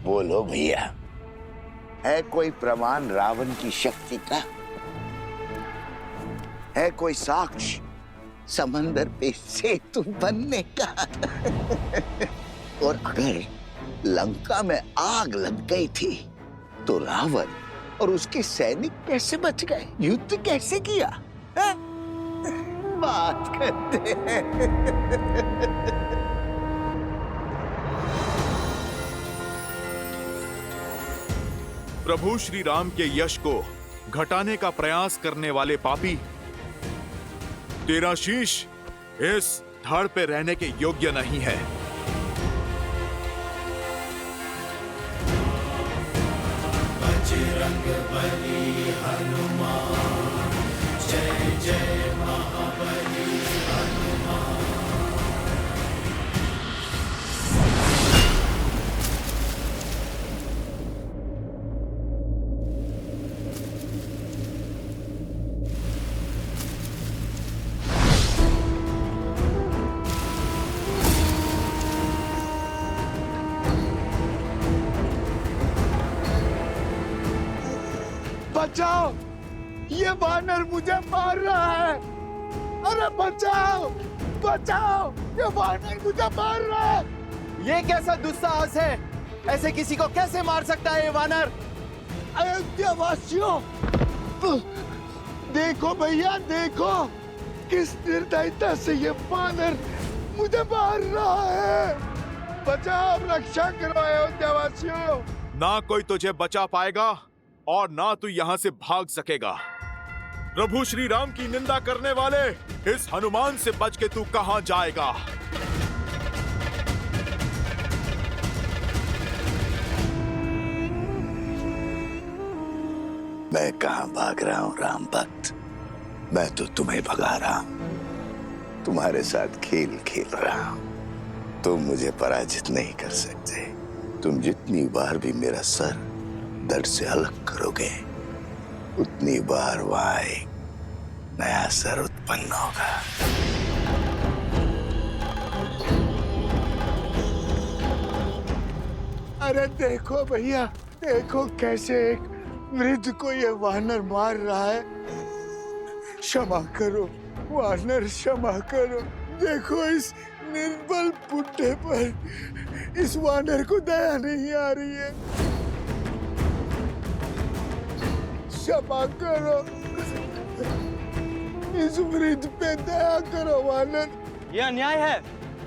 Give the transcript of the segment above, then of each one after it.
बोलो भैया, है कोई प्रमाण रावण की शक्ति का? है कोई साक्ष्य समंदर पे सेतु बनने का? और अगर लंका में आग लग गई थी तो रावण और उसके सैनिक कैसे बच गए? युद्ध कैसे किया? है? बात करते हैं। प्रभु श्री राम के यश को घटाने का प्रयास करने वाले पापी, तेरा शीश इस धड़ पे रहने के योग्य नहीं है। बजरंग बली हनुमान, जय जय महाबली हनुमान। बचाओ, ये वानर मुझे मार रहा है। अरे बचाओ, बचाओ, ये वानर मुझे मार रहा है। ये कैसा दुस्साहस है? ऐसे किसी को कैसे मार सकता है ये वानर? अयोध्या वासियों, देखो भैया, देखो किस निर्दयता से ये वानर मुझे मार रहा है। बचाओ, रक्षा करो अयोध्या वासियों। ना कोई तुझे बचा पाएगा और ना तू यहां से भाग सकेगा। प्रभु श्री राम की निंदा करने वाले इस हनुमान से बच के तू कहां जाएगा? मैं कहां भाग रहा हूं राम भक्त? मैं तो तुम्हें भगा रहा हूं, तुम्हारे साथ खेल खेल रहा हूं। तुम मुझे पराजित नहीं कर सकते। तुम जितनी बार भी मेरा सर धड़ से अलग करोगे, उतनी बार वहां एक नया सर उत्पन्न होगा। अरे देखो भैया, देखो कैसे एक वृद्ध को ये वानर मार रहा है। क्षमा करो वानर, क्षमा करो। देखो इस निर्बल बुड्ढे पर इस वानर को दया नहीं आ रही है। क्षमा करो, इस वृद्ध पे दया करो वानर। ये अन्याय है।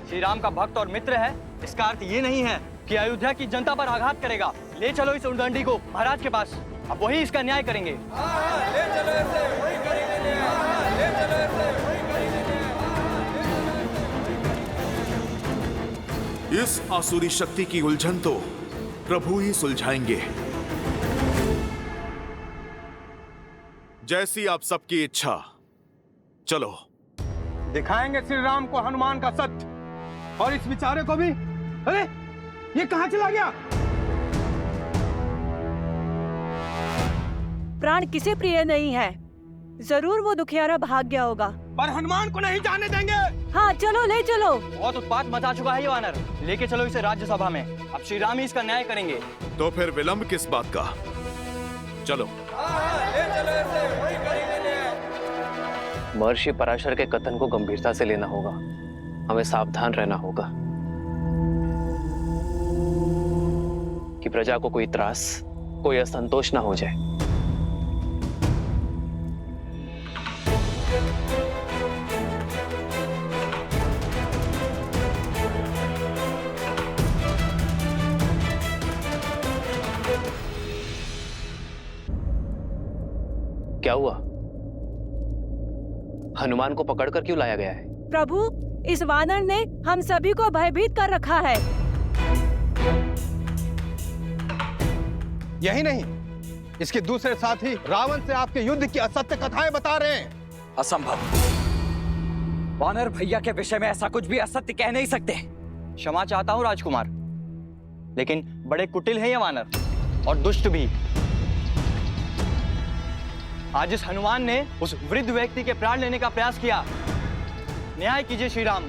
श्री राम का भक्त और मित्र है, इसका अर्थ ये नहीं है कि अयोध्या की जनता पर आघात करेगा। ले चलो इस उद्दंडी को महाराज के पास, अब वही इसका न्याय करेंगे। ले चलो इसे, वही करेंगे न्याय। ले चलो इसे, वही करेंगे न्याय। इस आसुरी शक्ति की उलझन तो प्रभु ही सुलझाएंगे। जैसी आप सबकी इच्छा। चलो दिखाएंगे श्री राम को हनुमान का सत्य, और इस बेचारे को भी। अरे ये कहां चला गया? प्राण किसे प्रिय नहीं है, जरूर वो दुखियारा भाग गया होगा। पर हनुमान को नहीं जाने देंगे। हाँ चलो, ले चलो। बहुत उत्पात मचा चुका है ये वानर। लेके चलो इसे राज्यसभा में, अब श्री राम ही इसका न्याय करेंगे। तो फिर विलंब किस बात का? चलो। ले चलो इसे, वही करेंगे न्याय। महर्षि पराशर के कथन को गंभीरता से लेना होगा, हमें सावधान रहना होगा कि प्रजा को कोई त्रास, कोई असंतोष ना हो जाए। क्या हुआ? हनुमान को पकड़कर क्यों लाया गया है? प्रभु, इस वानर ने हम सभी को भयभीत कर रखा है। यही नहीं, इसके दूसरे साथी रावण से आपके युद्ध की असत्य कथाएं बता रहे हैं। असंभव। वानर भैया के विषय में ऐसा कुछ भी असत्य कह नहीं सकते। क्षमा चाहता हूँ राजकुमार, लेकिन बड़े कुटिल हैं ये वानर और दुष्ट भी। आज इस हनुमान ने उस वृद्ध व्यक्ति के प्राण लेने का प्रयास किया। न्याय कीजिए श्री राम।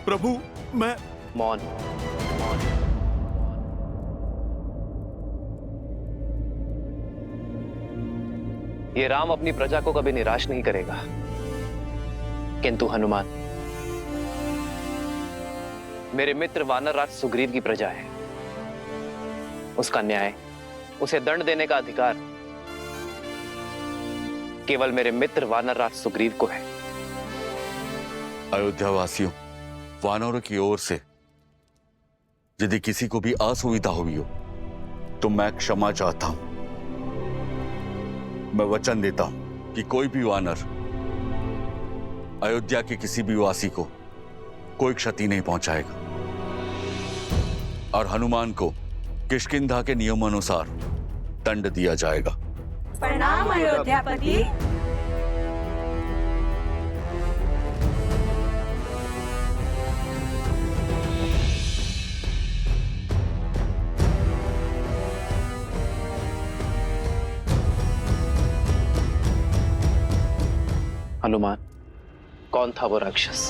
प्रभु, मैं मौन। ये राम अपनी प्रजा को कभी निराश नहीं करेगा, किंतु हनुमान मेरे मित्र वानरराज सुग्रीव की प्रजा है। उसका न्याय, उसे दंड देने का अधिकार केवल मेरे मित्र वानरराज सुग्रीव को है। अयोध्या वासियों, वानरों की ओर से यदि किसी को भी असुविधा हुई हो तो मैं क्षमा चाहता हूं। मैं वचन देता हूं कि कोई भी वानर अयोध्या के किसी भी वासी को कोई क्षति नहीं पहुंचाएगा और हनुमान को किष्किंधा के नियमानुसार दंड दिया जाएगा। प्रणाम अयोध्यापति। हनुमान, कौन था वो राक्षस?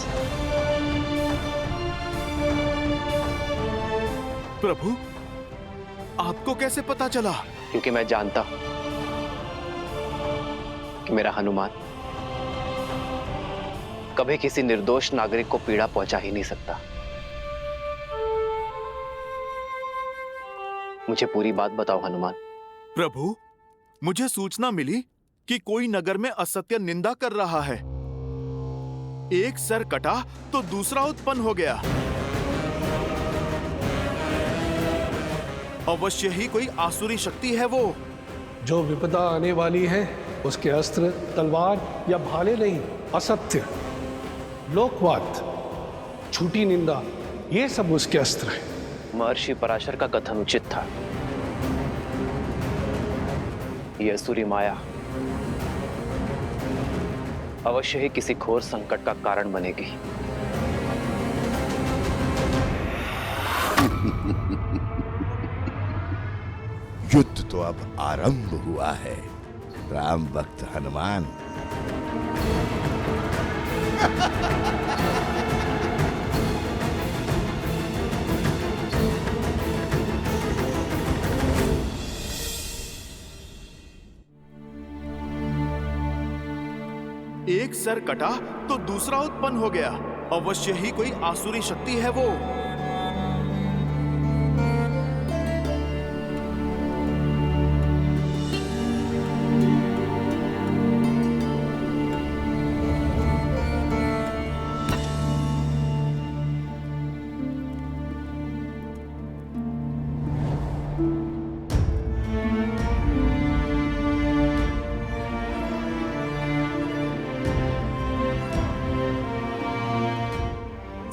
प्रभु, आपको कैसे पता चला? क्योंकि मैं जानता हूं कि मेरा हनुमान कभी किसी निर्दोष नागरिक को पीड़ा पहुंचा ही नहीं सकता। मुझे पूरी बात बताओ हनुमान। प्रभु, मुझे सूचना मिली कि कोई नगर में असत्य निंदा कर रहा है। एक सर कटा तो दूसरा उत्पन्न हो गया। अवश्य ही कोई आसुरी शक्ति है वो। जो विपदा आने वाली है उसके अस्त्र तलवार या भाले नहीं, असत्य, लोकवाद, झूठी निंदा, ये सब उसके अस्त्र हैं। महर्षि पराशर का कथन उचित था। यह असुरी माया अवश्य ही किसी घोर संकट का कारण बनेगी। युद्ध तो अब आरंभ हुआ है राम भक्त हनुमान। एक सर कटा तो दूसरा उत्पन्न हो गया। अवश्य ही कोई आसुरी शक्ति है वो।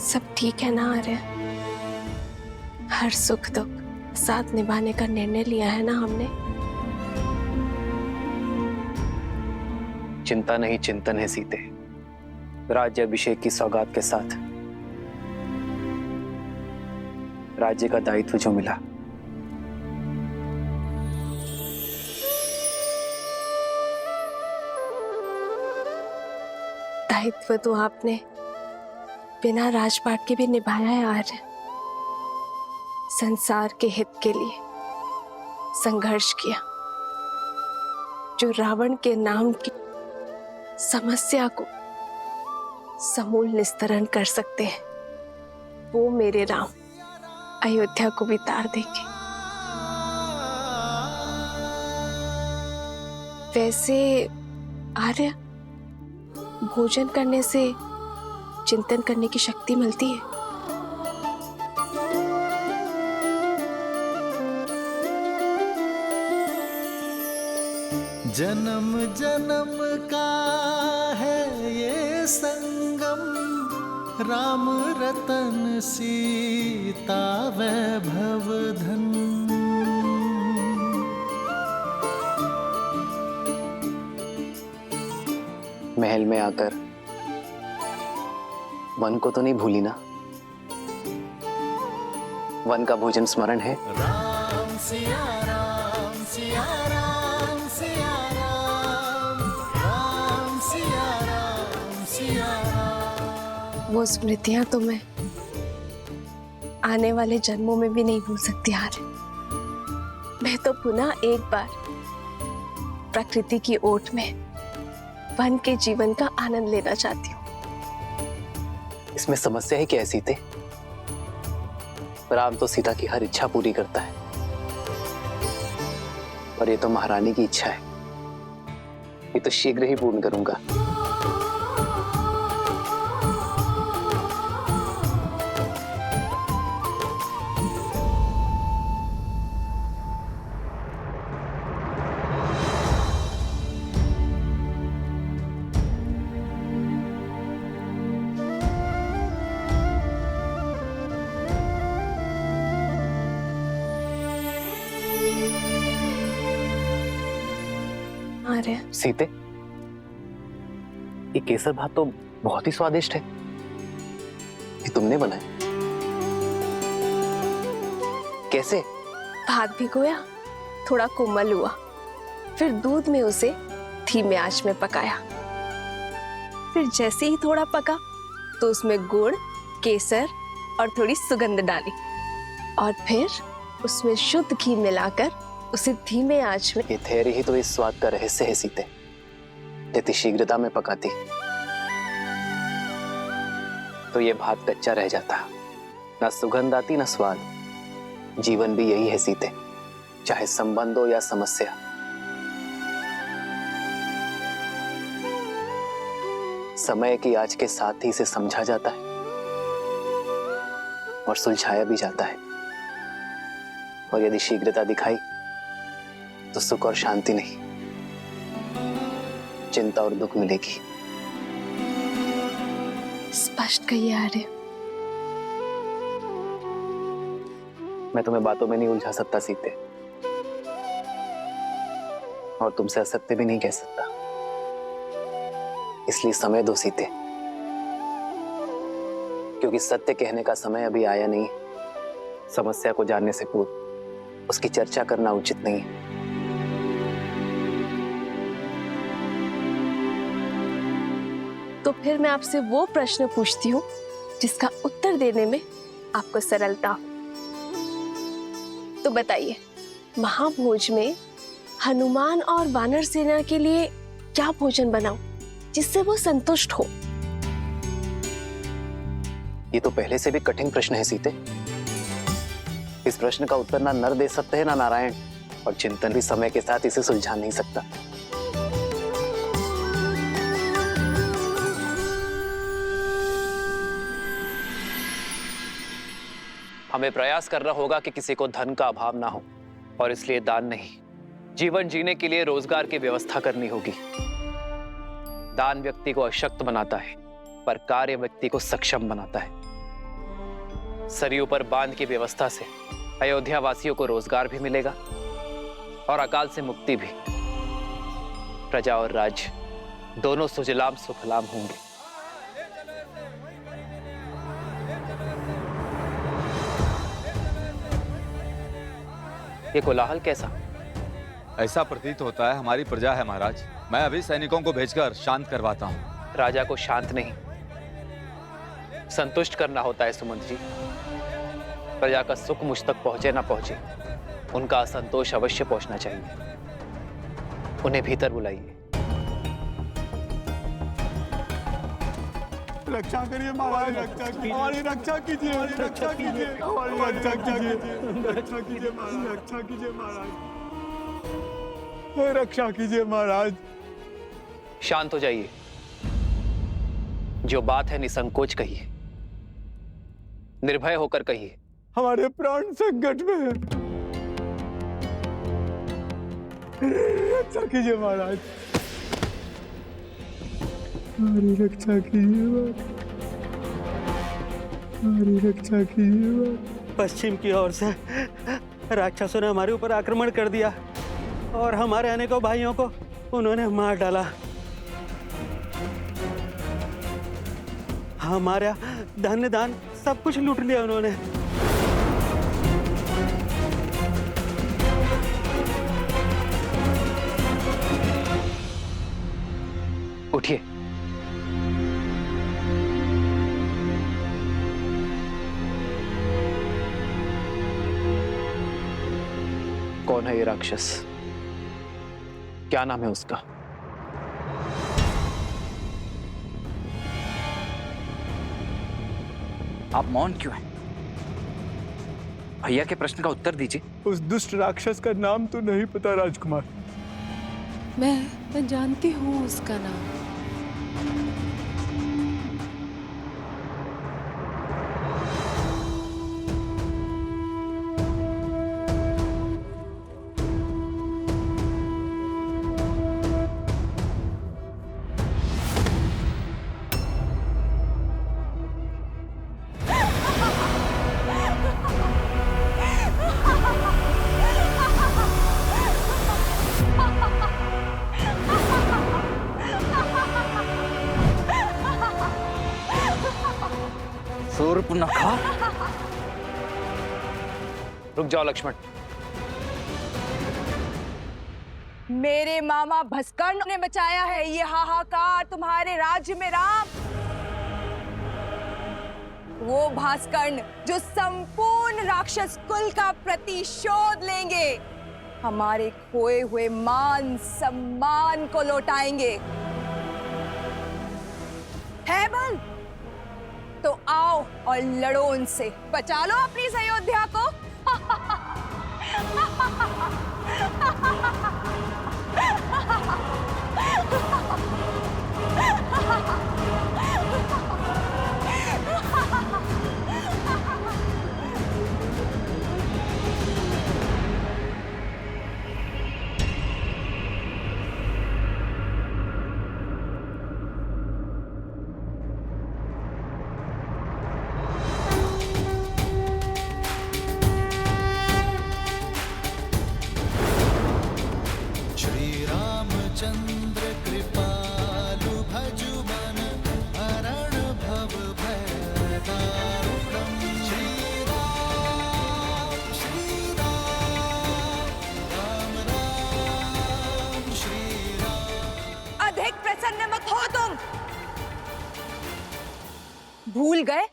सब ठीक है ना आर्य? हर सुख दुख साथ निभाने का निर्णय लिया है ना हमने? चिंता नहीं चिंतन है सीते। राज्य अभिषेक की सौगात के साथ राज्य का दायित्व जो मिला, दायित्व तो आपने बिना राजपाट के भी निभाया है आर्य। संसार के हित के लिए संघर्ष किया। जो रावण के नाम की समस्या को समूल निस्तरण कर सकते हैं, वो मेरे राम अयोध्या को भी तार देंगे। वैसे आर्य, भोजन करने से चिंतन करने की शक्ति मिलती है। जन्म जन्म का है ये संगम, राम रतन सीता वैभव धन। महल में आकर वन को तो नहीं भूली ना? वन का भोजन स्मरण है? राम सिया राम सिया राम सिया राम, राम सिया राम सिया राम। वो स्मृतियां तो मैं आने वाले जन्मों में भी नहीं भूल सकती हार। मैं तो पुनः एक बार प्रकृति की ओट में वन के जीवन का आनंद लेना चाहती हूँ। इसमें समस्या है क्या है सीते? राम तो सीता की हर इच्छा पूरी करता है, और ये तो महारानी की इच्छा है, ये तो शीघ्र ही पूर्ण करूंगा। अरे सीते, ये केसर भात तो बहुत ही स्वादिष्ट है। ये तुमने बनाया? कैसे? भात भिगोया, थोड़ा कोमल हुआ, फिर दूध में उसे धीमे आंच में पकाया। फिर जैसे ही थोड़ा पका तो उसमें गुड़, केसर और थोड़ी सुगंध डाली, और फिर उसमें शुद्ध घी मिलाकर उसे धीमे आंच में। ये धैर्य ही तो इस स्वाद का रहस्य है सीते। यदि शीघ्रता में पकाती तो ये भात कच्चा रह जाता, ना सुगंध आती ना स्वाद। जीवन भी यही है सीते, चाहे संबंध हो या समस्या। समय की आज के साथ ही इसे समझा जाता है और सुलझाया भी जाता है। और यदि शीघ्रता दिखाई तो सुख और शांति नहीं, चिंता और दुख मिलेगी। स्पष्ट कहिए आर्य। मैं तुम्हें बातों में नहीं उलझा सकता सीते, और तुमसे असत्य भी नहीं कह सकता, इसलिए समय दो सीते, क्योंकि सत्य कहने का समय अभी आया नहीं। समस्या को जानने से पूर्व उसकी चर्चा करना उचित नहीं है। तो फिर मैं आपसे वो प्रश्न पूछती हूँ जिसका उत्तर देने में आपको सरलता हो। तो बताइए, महाभोज में हनुमान और वानर सेना के लिए क्या भोजन बनाऊं जिससे वो संतुष्ट हो? ये तो पहले से भी कठिन प्रश्न है सीते। इस प्रश्न का उत्तर ना नर दे सकते हैं ना नारायण, और चिंतन भी समय के साथ इसे सुलझा नहीं सकता। हमें प्रयास करना होगा कि किसी को धन का अभाव ना हो, और इसलिए दान नहीं, जीवन जीने के लिए रोजगार की व्यवस्था करनी होगी। दान व्यक्ति को अशक्त बनाता है, पर कार्य व्यक्ति को सक्षम बनाता है। सरयू पर बांध की व्यवस्था से अयोध्या वासियों को रोजगार भी मिलेगा और अकाल से मुक्ति भी। प्रजा और राज्य दोनों सुजलाम सुफलाम होंगे। ये कोलाहल कैसा? ऐसा प्रतीत होता है हमारी प्रजा है महाराज। मैं अभी सैनिकों को भेजकर शांत करवाता हूँ। राजा को शांत नहीं, संतुष्ट करना होता है सुमंत जी। प्रजा का सुख मुझ तक पहुंचे ना पहुंचे, उनका असंतोष अवश्य पहुंचना चाहिए। उन्हें भीतर बुलाइए। रक्षा करिए महाराज, रक्षा कीजिए, हमारी रक्षा कीजिए, रक्षा कीजिए, हमारी रक्षा कीजिए, रक्षा कीजिए महाराज, रक्षा कीजिए महाराज, रक्षा कीजिए महाराज। शांत हो जाइए। जो बात है निसंकोच कहिए, निर्भय होकर कहिए। हमारे प्राण संकट में है, रक्षा कीजिए महाराज, हमारी रक्षा कीजिए, हमारी रक्षा कीजिए। पश्चिम की ओर से राक्षसों ने हमारे ऊपर आक्रमण कर दिया और हमारे अनेकों भाइयों को उन्होंने मार डाला। हमारा धन दान सब कुछ लूट लिया उन्होंने। उठिए। कौन है ये राक्षस? क्या नाम है उसका? आप मौन क्यों हैं? भैया के प्रश्न का उत्तर दीजिए। उस दुष्ट राक्षस का नाम तो नहीं पता राजकुमार। मैं जानती हूँ उसका नाम। शूर्पणखा। रुक जाओ लक्ष्मण। मेरे मामा भस्कर्ण ने मचाया है ये हाहाकार तुम्हारे राज्य में राम। वो भास्कर्ण जो संपूर्ण राक्षस कुल का प्रतिशोध लेंगे, हमारे खोए हुए मान सम्मान को लौटाएंगे। है बल तो आओ और लड़ो उनसे, बचा लो अपनी इस अयोध्या को। चंद्र कृपालु भजु मन हरण भव भय दारुणम। श्री राम राम राम श्री राम। अधिक प्रसन्न मत हो तुम। भूल गए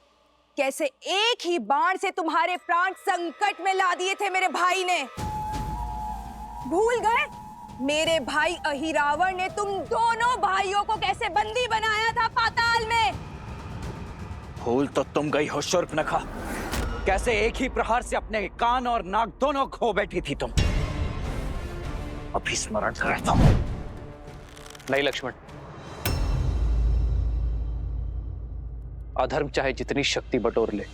कैसे एक ही बाण से तुम्हारे प्राण संकट में ला दिए थे मेरे भाई ने? भूल गए मेरे भाई अहिरावण ने तुम दोनों भाइयों को कैसे बंदी बनाया था पाताल में? भूल तो तुम गई हो शूर्पणखा। कैसे एक ही प्रहार से अपने कान और नाक दोनों खो बैठी थी तुम। अभी स्मरण करता हूं। नहीं लक्ष्मण, अधर्म चाहे जितनी शक्ति बटोर ले,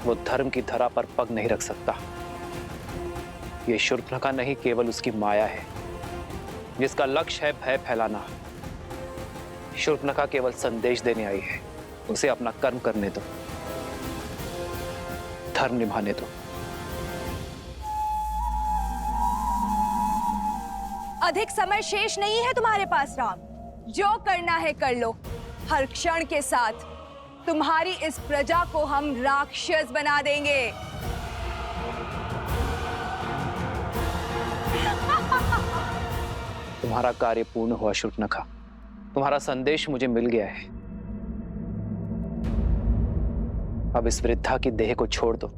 वो धर्म की धरा पर पग नहीं रख सकता। ये शूर्पणखा नहीं, केवल उसकी माया है जिसका लक्ष्य है भय फैलाना। शूर्पणखा केवल संदेश देने आई है। उसे अपना कर्म करने दो, धर्म निभाने दो। अधिक समय शेष नहीं है तुम्हारे पास राम। जो करना है कर लो। हर क्षण के साथ तुम्हारी इस प्रजा को हम राक्षस बना देंगे। तुम्हारा कार्य पूर्ण हुआ शूर्पणखा। तुम्हारा संदेश मुझे मिल गया है। अब इस वृद्धा की देह को छोड़ दो।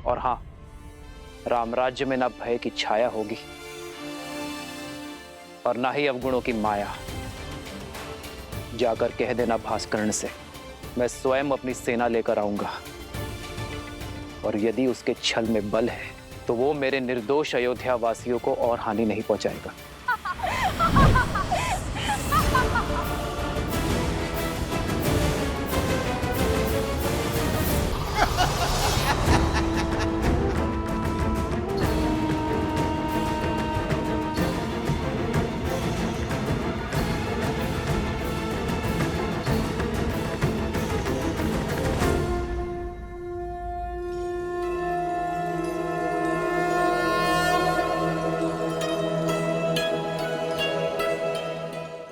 और हां, रामराज्य में ना भय की छाया होगी और ना ही अवगुणों की माया। जाकर कह देना भास्कर्ण से, मैं स्वयं अपनी सेना लेकर आऊंगा। और यदि उसके छल में बल है तो वो मेरे निर्दोष अयोध्या वासियों को और हानि नहीं पहुंचाएगा।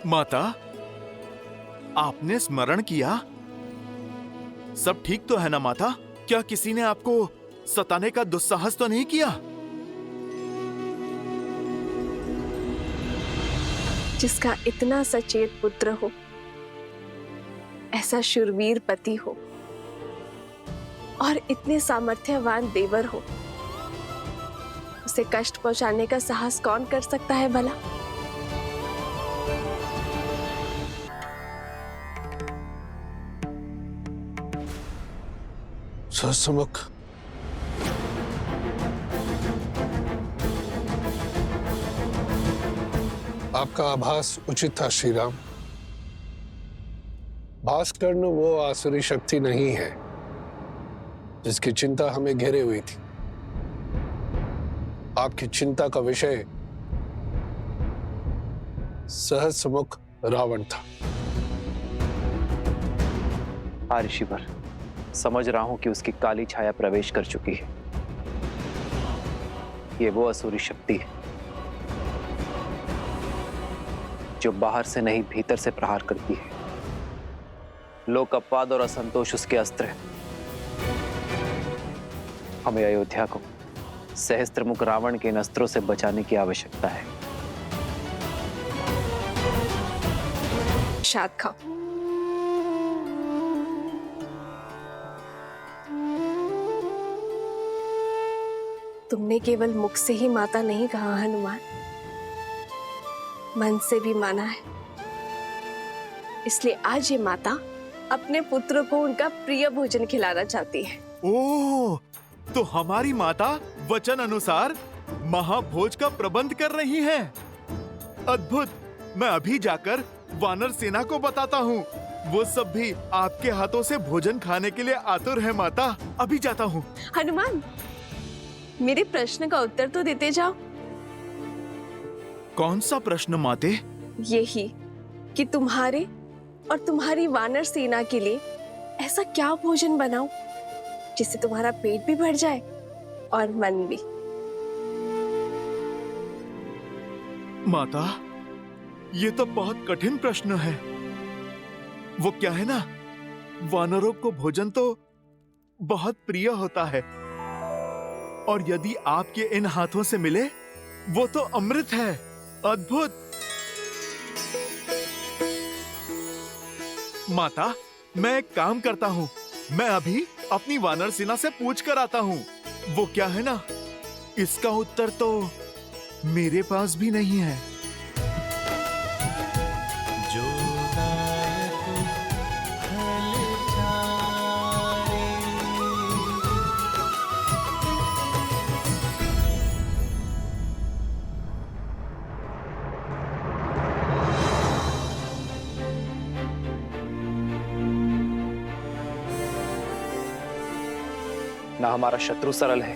माता, आपने स्मरण किया? सब ठीक तो है ना माता? क्या किसी ने आपको सताने का दुस्साहस तो नहीं किया? जिसका इतना सचेत पुत्र हो, ऐसा शूरवीर पति हो, और इतने सामर्थ्यवान देवर हो, उसे कष्ट पहुंचाने का साहस कौन कर सकता है भला? सहस्त्रमुख, आपका आभास उचित था श्री राम। भास्कर्ण वो आसुरी शक्ति नहीं है जिसकी चिंता हमें घेरे हुई थी। आपकी चिंता का विषय सहस्त्रमुख रावण था। हाँ ऋषिवर, समझ रहा हूं कि उसकी काली छाया प्रवेश कर चुकी है। ये वो असुरी शक्ति है जो बाहर से नहीं भीतर से प्रहार करती है। लोक अपवाद और असंतोष उसके अस्त्र हैं। हमें अयोध्या को सहस्त्रमुख रावण के इन अस्त्रों से बचाने की आवश्यकता है। शाद खाओ। तुमने केवल मुख से ही माता नहीं कहा हनुमान, मन से भी माना है। इसलिए आज ये माता अपने पुत्र को उनका प्रिय भोजन खिलाना चाहती है। ओह, तो हमारी माता वचन अनुसार महाभोज का प्रबंध कर रही हैं। अद्भुत। मैं अभी जाकर वानर सेना को बताता हूँ। वो सब भी आपके हाथों से भोजन खाने के लिए आतुर है माता। अभी जाता हूँ। हनुमान, मेरे प्रश्न का उत्तर तो देते जाओ। कौन सा प्रश्न माते? यही कि तुम्हारे और तुम्हारी वानर सेना के लिए ऐसा क्या भोजन बनाऊं जिससे तुम्हारा पेट भी भर जाए और मन भी। माता, ये तो बहुत कठिन प्रश्न है। वो क्या है ना, वानरों को भोजन तो बहुत प्रिय होता है, और यदि आपके इन हाथों से मिले वो तो अमृत है। अद्भुत। माता, मैं एक काम करता हूँ। मैं अभी अपनी वानर सेना से पूछ कर आता हूँ। वो क्या है ना, इसका उत्तर तो मेरे पास भी नहीं है। जो गायक हल जाए। ना हमारा शत्रु सरल है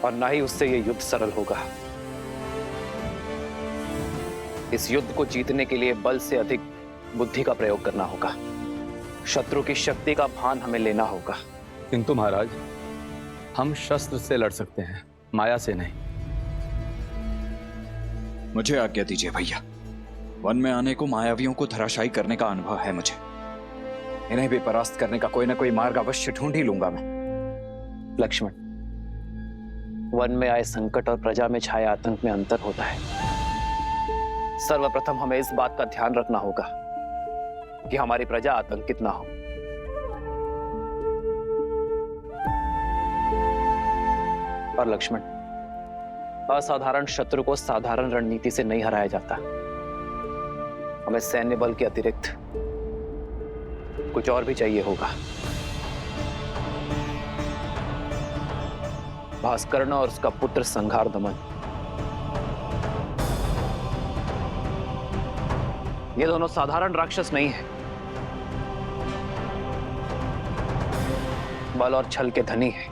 और ना ही उससे यह युद्ध सरल होगा। इस युद्ध को जीतने के लिए बल से अधिक बुद्धि का प्रयोग करना होगा। शत्रु की शक्ति का भान हमें लेना होगा। किंतु महाराज, हम शस्त्र से लड़ सकते हैं, माया से नहीं। मुझे आज्ञा दीजिए भैया। वन में आने को मायावियों को धराशायी करने का अनुभव है मुझे। इन्हें भी परास्त करने का कोई ना कोई मार्ग अवश्य ढूंढ ही लूंगा मैं। लक्ष्मण, वन में आए संकट और प्रजा में छाए आतंक में अंतर होता है। सर्वप्रथम हमें इस बात का ध्यान रखना होगा कि हमारी प्रजा आतंकित ना हो। और लक्ष्मण, असाधारण शत्रु को साधारण रणनीति से नहीं हराया जाता। हमें सैन्य बल के अतिरिक्त कुछ और भी चाहिए होगा। भास्कर्ण और उसका पुत्र संघार दमन, ये दोनों साधारण राक्षस नहीं है। बल और छल के धनी है,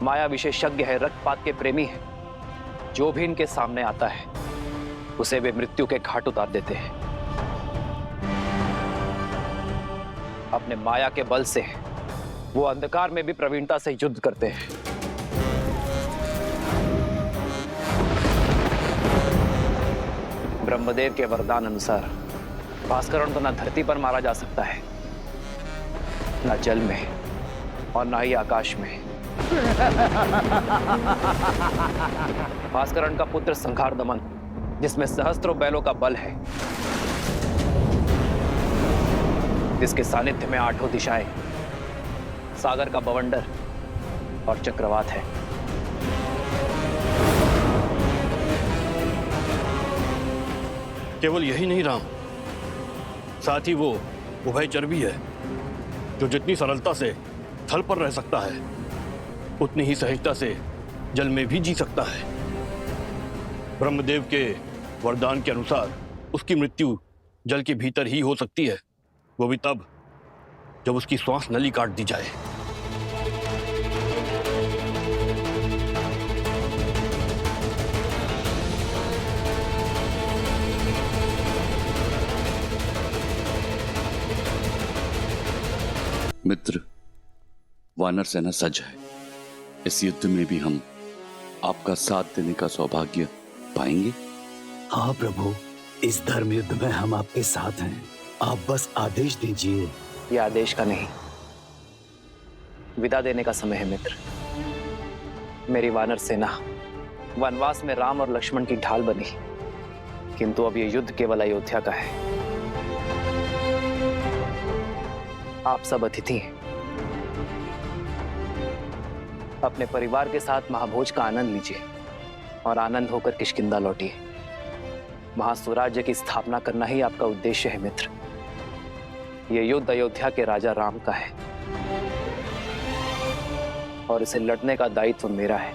माया विशेषज्ञ है, रक्तपात के प्रेमी है। जो भी इनके सामने आता है उसे वे मृत्यु के घाट उतार देते हैं। अपने माया के बल से वो अंधकार में भी प्रवीणता से युद्ध करते हैं। ब्रह्मदेव के वरदान अनुसार भास्करण तो न धरती पर मारा जा सकता है, न जल में और न ही आकाश में। भास्करण का पुत्र संघार दमन, जिसमें सहस्त्रों बैलों का बल है, जिसके सानिध्य में आठों दिशाएं, सागर का बवंडर और चक्रवात है। केवल यही नहीं राम, साथ ही वो उभयचर भी है, जो जितनी सरलता से थल पर रह सकता है उतनी ही सहजता से जल में भी जी सकता है। ब्रह्मदेव के वरदान के अनुसार उसकी मृत्यु जल के भीतर ही हो सकती है, वो भी तब जब उसकी श्वास नली काट दी जाए। मित्र, वानर सेना सज्ज है। इस युद्ध में भी हम आपका साथ देने का सौभाग्य पाएंगे। हाँ प्रभु, इस धर्म युद्ध में हम आपके साथ हैं। आप बस आदेश दीजिए। यह आदेश का नहीं, विदा देने का समय है मित्र। मेरी वानर सेना वनवास में राम और लक्ष्मण की ढाल बनी, किंतु अब यह युद्ध केवल अयोध्या का है। आप सब अतिथि हैं। अपने परिवार के साथ महाभोज का आनंद लीजिए और आनंद होकर किष्किंधा लौटिए। वहां स्वराज्य की स्थापना करना ही आपका उद्देश्य है मित्र। यह युद्ध अयोध्या के राजा राम का है और इसे लड़ने का दायित्व मेरा है।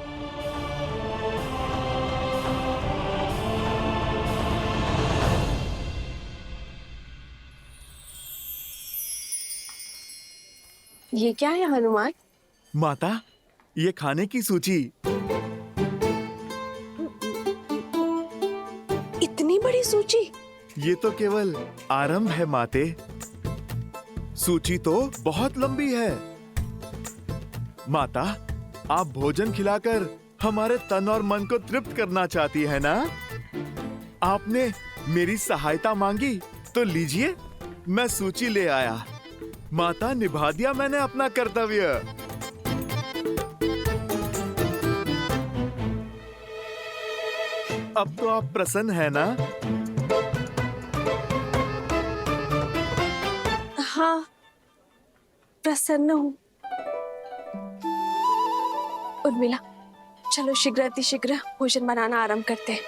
ये क्या है हनुमान? माता, ये खाने की सूची। इतनी बड़ी सूची? ये तो केवल आरंभ है माते। सूची तो बहुत लंबी है। माता, आप भोजन खिलाकर हमारे तन और मन को तृप्त करना चाहती है ना? आपने मेरी सहायता मांगी तो लीजिए, मैं सूची ले आया। माता, निभा दिया मैंने अपना कर्तव्य। अब तो आप प्रसन्न है ना? हाँ, प्रसन्न हूँ। उर्मिला, चलो शीघ्र अतिशीघ्र भोजन बनाना आरंभ करते हैं।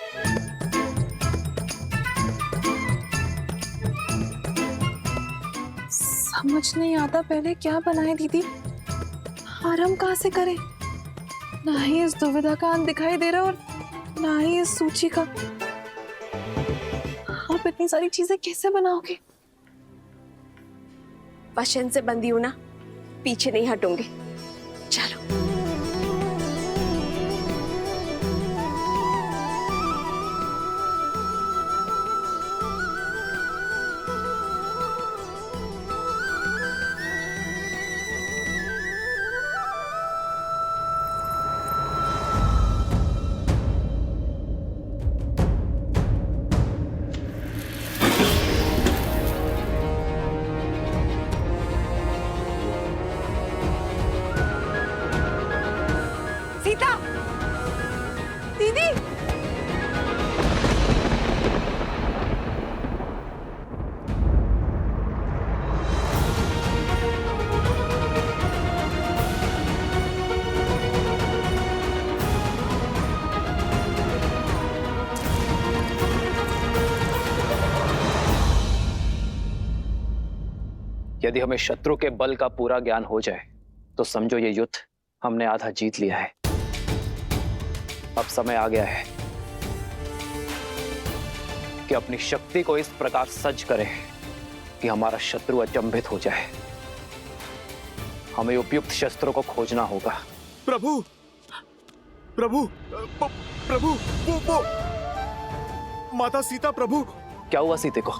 समझ नहीं आता पहले क्या बनाए दीदी, आरंभ कहाँ से करें? ना ही इस दुविधा का अंत दिखाई दे रहा और ना ही इस सूची का। आप इतनी सारी चीजें कैसे बनाओगे? वचन से बंधी हूं ना, पीछे नहीं हटूंगी। चलो। सीता, दीदी, यदि हमें शत्रु के बल का पूरा ज्ञान हो जाए तो समझो ये युद्ध हमने आधा जीत लिया है। अब समय आ गया है कि अपनी शक्ति को इस प्रकार सज्ज करें कि हमारा शत्रु अचंभित हो जाए। हमें उपयुक्त शस्त्रों को खोजना होगा। प्रभु, प्रभु, प्रभु, वो माता सीता। प्रभु, क्या हुआ सीते को?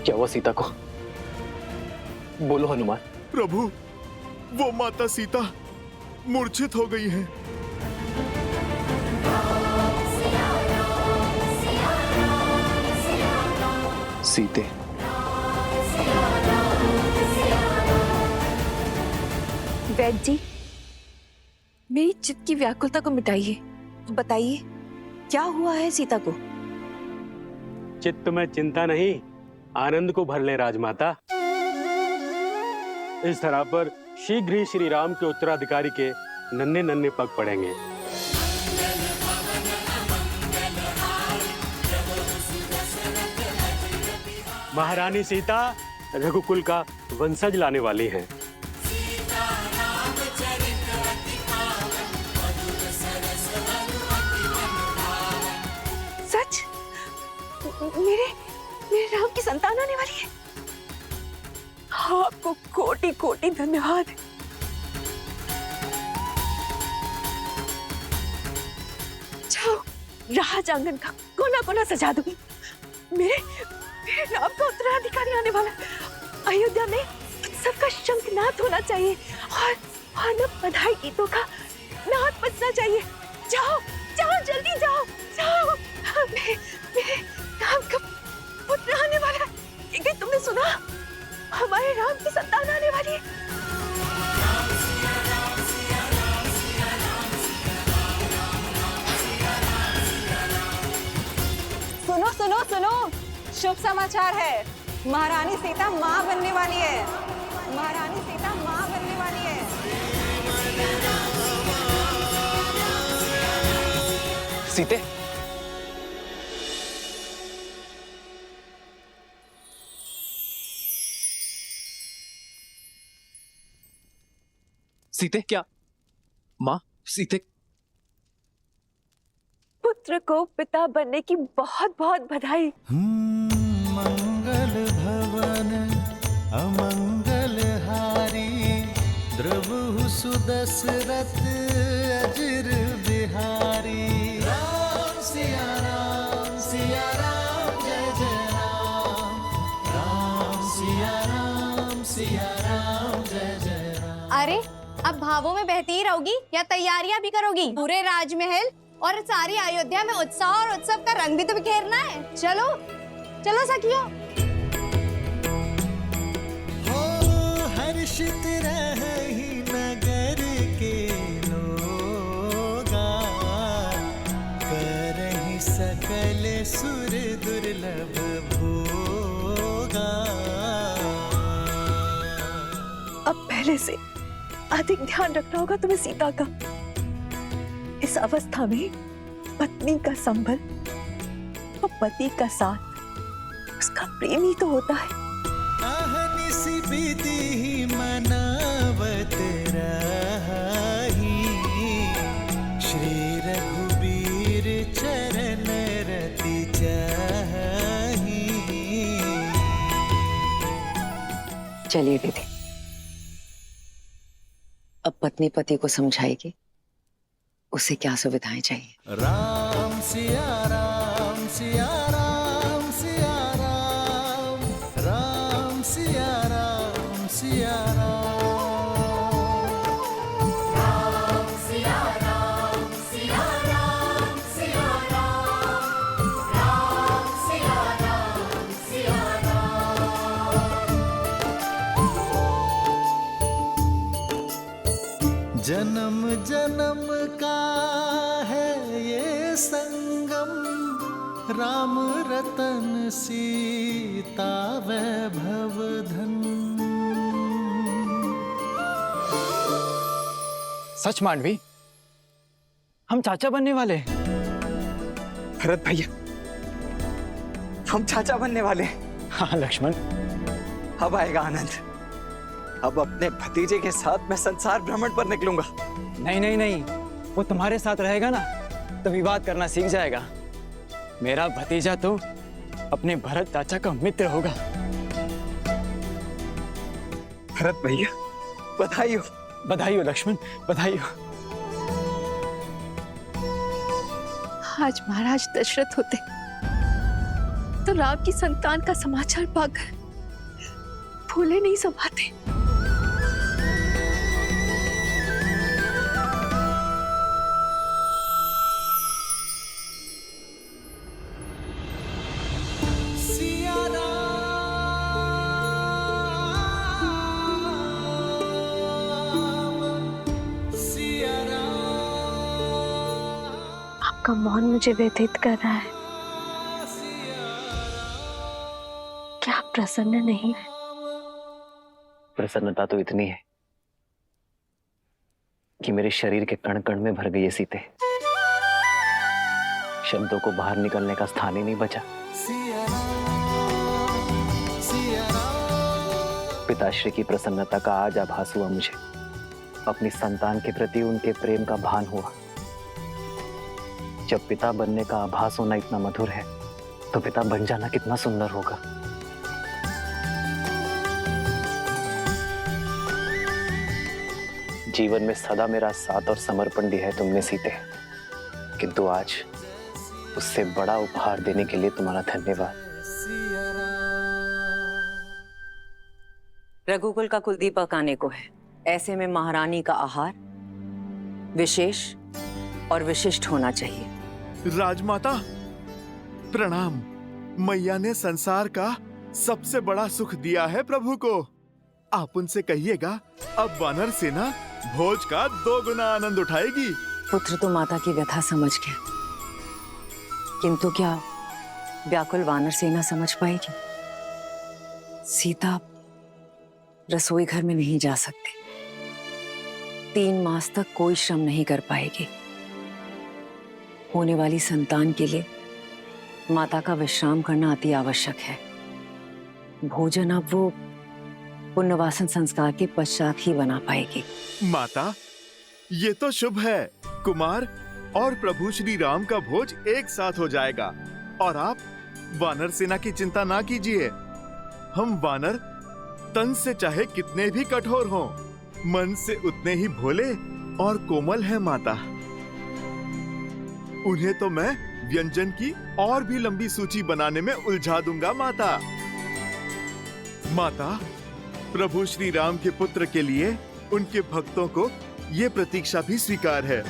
क्या हुआ सीता को? बोलो हनुमान। प्रभु, वो माता सीता मूर्छित हो गई हैं। सीते, वैद्य जी, मेरी चित्त की व्याकुलता को मिटाइए। बताइए क्या हुआ है सीता को? चित्त में चिंता नहीं, आनंद को भर ले राजमाता। इस तरह पर शीघ्र ही श्री राम के उत्तराधिकारी के नन्हे नन्हे पग पड़ेंगे। महारानी सीता रघुकुल का वंशज लाने वाली हैं। सच? मेरे राम की संतान आने वाली है। आपको कोटि कोटि धन्यवाद। जाओ, राज आंगन का कोना कोना सजा दो। मेरे राम का उत्तराधिकारी आने वाला है। अयोध्या में उत्सव का शंखनाद होना चाहिए और न बधाई गीतों का नाद बजना चाहिए। जाओ जाओ, जल्दी जाओ जाओ। मेरे राम का पुत्र आने वाला है। क्या तुमने सुना? हमारे राम की संतान आने वाली है। सुनो सुनो सुनो, शुभ समाचार है। महारानी सीता माँ बनने वाली है। महारानी सीता माँ बनने वाली है। सीते, सीते, क्या माँ? सीते, पुत्र को पिता बनने की बहुत बहुत बधाई। मंगल भवन अमंगल हारी, द्रवहु सुदशरथ अजिर बिहारी। राम सिया राम जय जय राम। राम सिया राम जय जय राम। अरे अब भावों में बहती ही रहोगी या तैयारियां भी करोगी? पूरे राजमहल और सारी अयोध्या में उत्साह और उत्सव का रंग भी तो बिखेरना है। चलो चलो सखियो। हो हर्षित रही नगर के लोगा, करहि सकल सुर दुर्लभ भोगा। अब पहले से अधिक ध्यान रखना होगा तुम्हें सीता का। इस अवस्था में पत्नी का संबल और पति का साथ उसका प्रेम ही तो होता है। अहनिसि विधि मनावत रही, श्री रघुबीर चरण रति चाही। चलिए दीदी, अब पत्नी पति को समझाएगी उसे क्या सुविधाएं चाहिए। राम सिया राम सिया राम सिया राम। राम सिया राम सिया राम। राम सिया राम सिया राम सिया राम। राम सिया राम सिया राम। जन्म जन्म का है ये संगम, राम रतन सीता वैभव धन। सच मांडवी, हम चाचा बनने वाले हैं। भरत भैया, हम चाचा बनने वाले हैं। हाँ लक्ष्मण, अब आएगा आनंद। अब अपने भतीजे के साथ मैं संसार भ्रमण पर निकलूंगा। नहीं नहीं नहीं, वो तुम्हारे साथ रहेगा ना तो विवाद करना सीख जाएगा। मेरा भतीजा तो अपने भरत चाचा का मित्र होगा। भरत भैया, बधाई हो। बधाई हो लक्ष्मण, बधाई हो। आज महाराज दशरथ होते तो राम की संतान का समाचार पाकर फूले नहीं समाते। आपका मौन मुझे व्यथित कर रहा है। प्रसन्न नहीं है। प्रसन्नता तो इतनी है कि मेरे शरीर के कण कण में भर गई है सीते। शब्दों को बाहर निकलने का स्थान ही नहीं बचा। पिताश्री की प्रसन्नता का आज आभास हुआ मुझे। अपनी संतान के प्रति उनके प्रेम का भान हुआ। जब पिता बनने का आभास होना इतना मधुर है, तो पिता बन जाना कितना सुंदर होगा। जीवन में सदा मेरा साथ और समर्पण दिया है तुमने सीते, किंतु आज उससे बड़ा उपहार देने के लिए तुम्हारा धन्यवाद। रघुकुल का कुलदीपक आने को है, ऐसे में महारानी का आहार विशेष और विशिष्ट होना चाहिए। राजमाता प्रणाम। मैया ने संसार का सबसे बड़ा सुख दिया है प्रभु को। आप उनसे कहिएगा अब वानर सेना भोज का 2 गुना आनंद उठाएगी। पुत्र तो माता की व्यथा समझ गया, किंतु क्या व्याकुल वानर सेना समझ पाएगी? सीता रसोई घर में नहीं जा सकती, 3 मास तक कोई श्रम नहीं कर पाएगी। होने वाली संतान के लिए माता का विश्राम करना अति आवश्यक है। भोजन अब वो पुण्यवासन संस्कार के पश्चात ही बना पाएगी। माता, ये तो शुभ है। कुमार और प्रभु श्री राम का भोज एक साथ हो जाएगा। और आप वानर सेना की चिंता ना कीजिए। हम वानर तन से चाहे कितने भी कठोर हों, मन से उतने ही भोले और कोमल है माता। उन्हें तो मैं व्यंजन की और भी लंबी सूची बनाने में उलझा दूंगा माता। माता, प्रभु श्री राम के पुत्र के लिए उनके भक्तों को ये प्रतीक्षा भी स्वीकार है।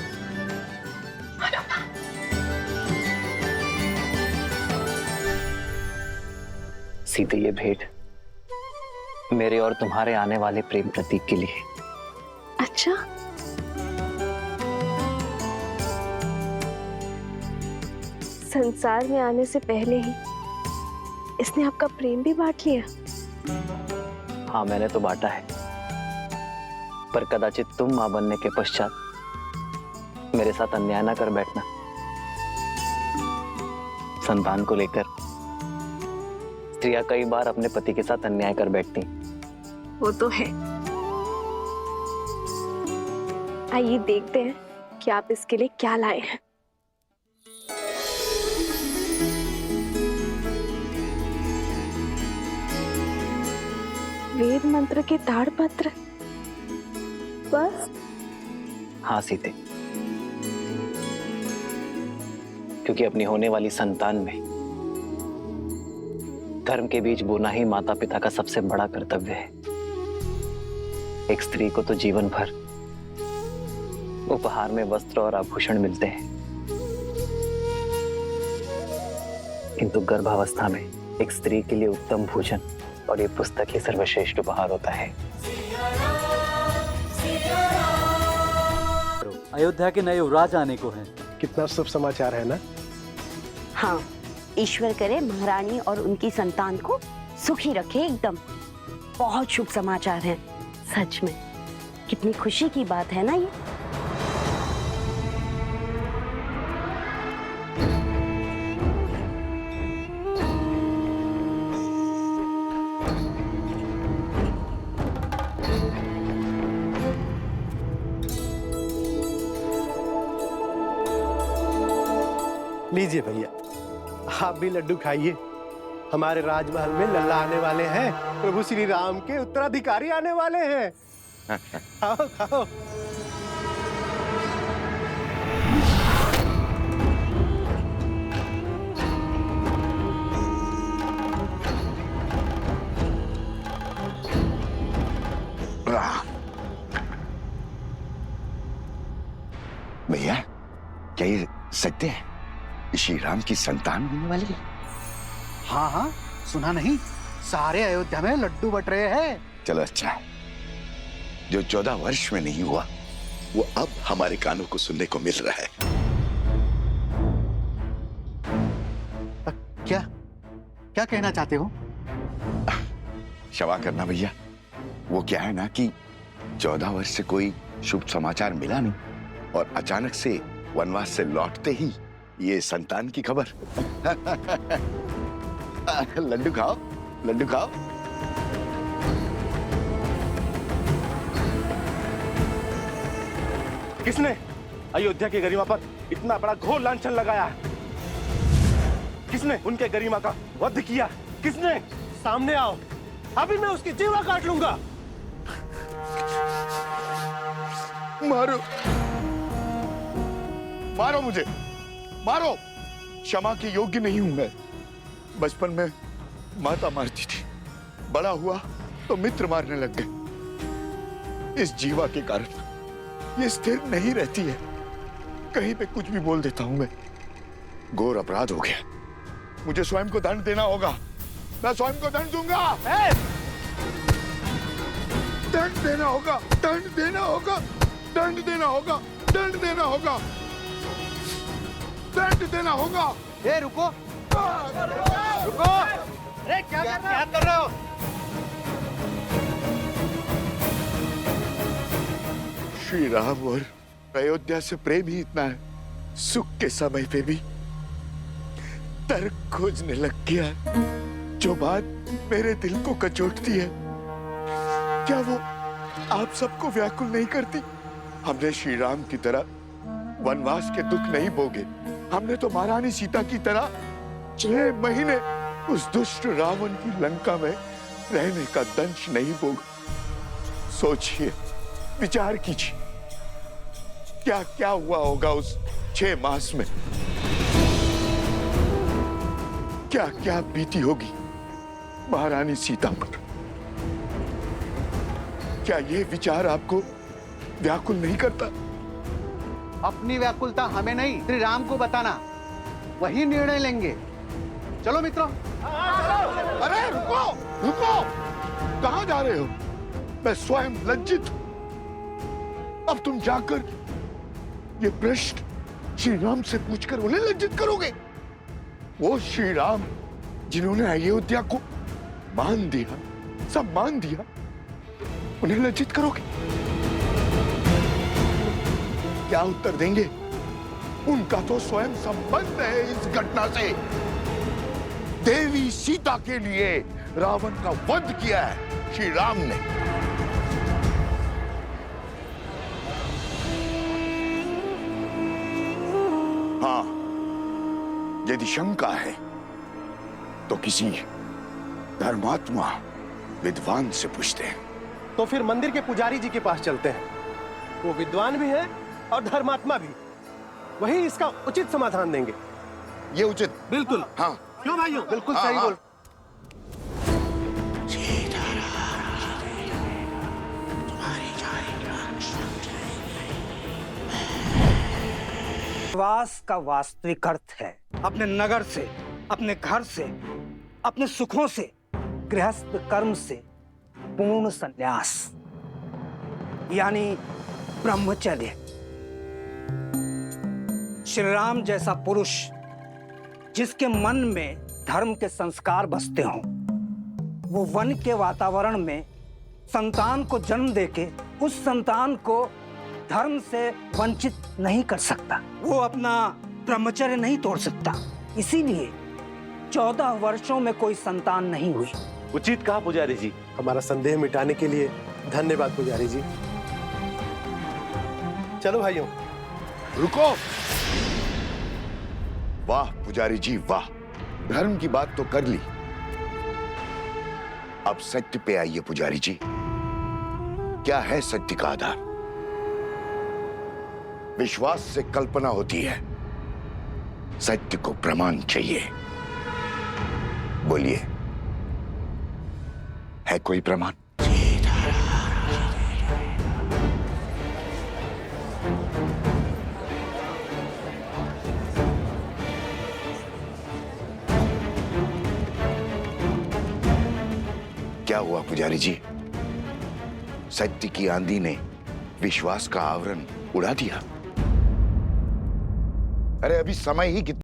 सीते, ये भेंट मेरे और तुम्हारे आने वाले प्रेम प्रतीक के लिए। अच्छा, संसार में आने से पहले ही इसने आपका प्रेम भी बांट लिया। हाँ, मैंने तो बांटा है, पर कदाचित तुम मां बनने के पश्चात मेरे साथ अन्याय ना कर बैठना। संतान को लेकर स्त्रियां कई बार अपने पति के साथ अन्याय कर बैठती। वो तो है। आइए देखते हैं कि आप इसके लिए क्या लाए हैं। वेद मंत्र के ताड़पत्र बस? हाँ सीते, क्योंकि अपनी होने वाली संतान में धर्म के बीज बोना ही माता पिता का सबसे बड़ा कर्तव्य है। एक स्त्री को तो जीवन भर उपहार में वस्त्र और आभूषण मिलते हैं, किंतु गर्भावस्था में एक स्त्री के लिए उत्तम भोजन और ये पुस्तक ही सर्वश्रेष्ठ उपहार होता है। अयोध्या के नए युवराज आने को हैं। कितना शुभ समाचार है ना? हाँ, ईश्वर करे महारानी और उनकी संतान को सुखी रखे एकदम। बहुत शुभ समाचार है सच में। कितनी खुशी की बात है ना ये। लीजिए भैया, आप भी लड्डू खाइए। हमारे राजमहल में लल्ला आने वाले हैं। प्रभु श्री राम के उत्तराधिकारी आने वाले हैं। खाओ खाओ। भैया, क्या ये सत्य है? श्री राम की संतान होने वाली है? हाँ हाँ, सुना नहीं? सारे अयोध्या में लड्डू बट रहे हैं। चलो अच्छा है। जो 14 वर्ष में नहीं हुआ वो अब हमारे कानों को सुनने को मिल रहा है। क्या क्या कहना चाहते हो? क्षमा करना भैया, वो क्या है ना कि 14 वर्ष से कोई शुभ समाचार मिला नहीं और अचानक से वनवास से लौटते ही ये संतान की खबर। लड्डू खाओ, लड्डू खाओ। किसने अयोध्या की गरिमा पर इतना बड़ा घोर लांछन लगाया है? किसने उनके गरिमा का वध किया? किसने? सामने आओ, अभी मैं उसकी जीवा काट लूंगा। मारो, मारो मुझे, मारो। क्षमा के योग्य नहीं हूं मैं। बचपन में माता मारती थी, बड़ा हुआ तो मित्र मारने लग गए। इस जीवा के कारण ये स्थिर नहीं रहती है, कहीं पे कुछ भी बोल देता हूं मैं। घोर अपराध हो गया, मुझे स्वयं को दंड देना होगा। मैं स्वयं को दंड दूंगा। दंड देना होगा, दंड देना होगा, दंड देना होगा, दंड देना होगा, दंड देना होगा। ए रुको, रुको। अरे क्या कर रहे हो? श्री राम और अयोध्या से प्रेम ही इतना है, सुख के समय पे भी तर्क खोजने लग गया है। जो बात मेरे दिल को कचोटती है, क्या वो आप सबको व्याकुल नहीं करती? हमने श्री राम की तरह वनवास के दुख नहीं भोगे। हमने तो महारानी सीता की तरह 6 महीने उस दुष्ट रावण की लंका में रहने का दंश नहीं भोगा। सोचिए, विचार कीजिए, क्या क्या हुआ होगा उस 6 मास में, क्या क्या बीती होगी महारानी सीता पर। क्या ये विचार आपको व्याकुल नहीं करता? अपनी व्याकुलता हमें नहीं, श्री राम को बताना, वही निर्णय लेंगे। चलो मित्रों। अरे रुको, रुको, कहां जा रहे हो? मैं स्वयं लज्जित हूं। अब तुम जाकर ये प्रश्न श्री राम से पूछकर उन्हें लज्जित करोगे? वो श्री राम जिन्होंने अयोध्या को मान दिया, सब मान दिया, उन्हें लज्जित करोगे? क्या उत्तर देंगे? उनका तो स्वयं संबंध है इस घटना से। देवी सीता के लिए रावण का वध किया है श्री राम ने। हाँ, यदि शंका है तो किसी धर्मात्मा विद्वान से पूछते हैं। तो फिर मंदिर के पुजारी जी के पास चलते हैं, वो विद्वान भी है और धर्मात्मा भी, वही इसका उचित समाधान देंगे। ये उचित? बिल्कुल। हाँ, क्यों भाइयों? बिल्कुल हाँ, सही हाँ। बोल। वनवास का वास्तविक अर्थ है अपने नगर से, अपने घर से, अपने सुखों से, गृहस्थ कर्म से पूर्ण संन्यास, यानी ब्रह्मचर्य। श्री राम जैसा पुरुष जिसके मन में धर्म के संस्कार बसते हों, वो वन के वातावरण में संतान को जन्म देके उस संतान को धर्म से वंचित नहीं कर सकता। वो अपना ब्रह्मचर्य नहीं तोड़ सकता। इसीलिए 14 वर्षों में कोई संतान नहीं हुई। उचित कहा पुजारी जी। हमारा संदेह मिटाने के लिए धन्यवाद पुजारी जी। चलो भाइयों। रुको। वाह पुजारी जी वाह, धर्म की बात तो कर ली, अब सत्य पे आइए पुजारी जी। क्या है सत्य का आधार? विश्वास से कल्पना होती है, सत्य को प्रमाण चाहिए। बोलिए, है कोई प्रमाण? क्या हुआ पुजारी जी? सत्य की आंधी ने विश्वास का आवरण उड़ा दिया। अरे अभी समय ही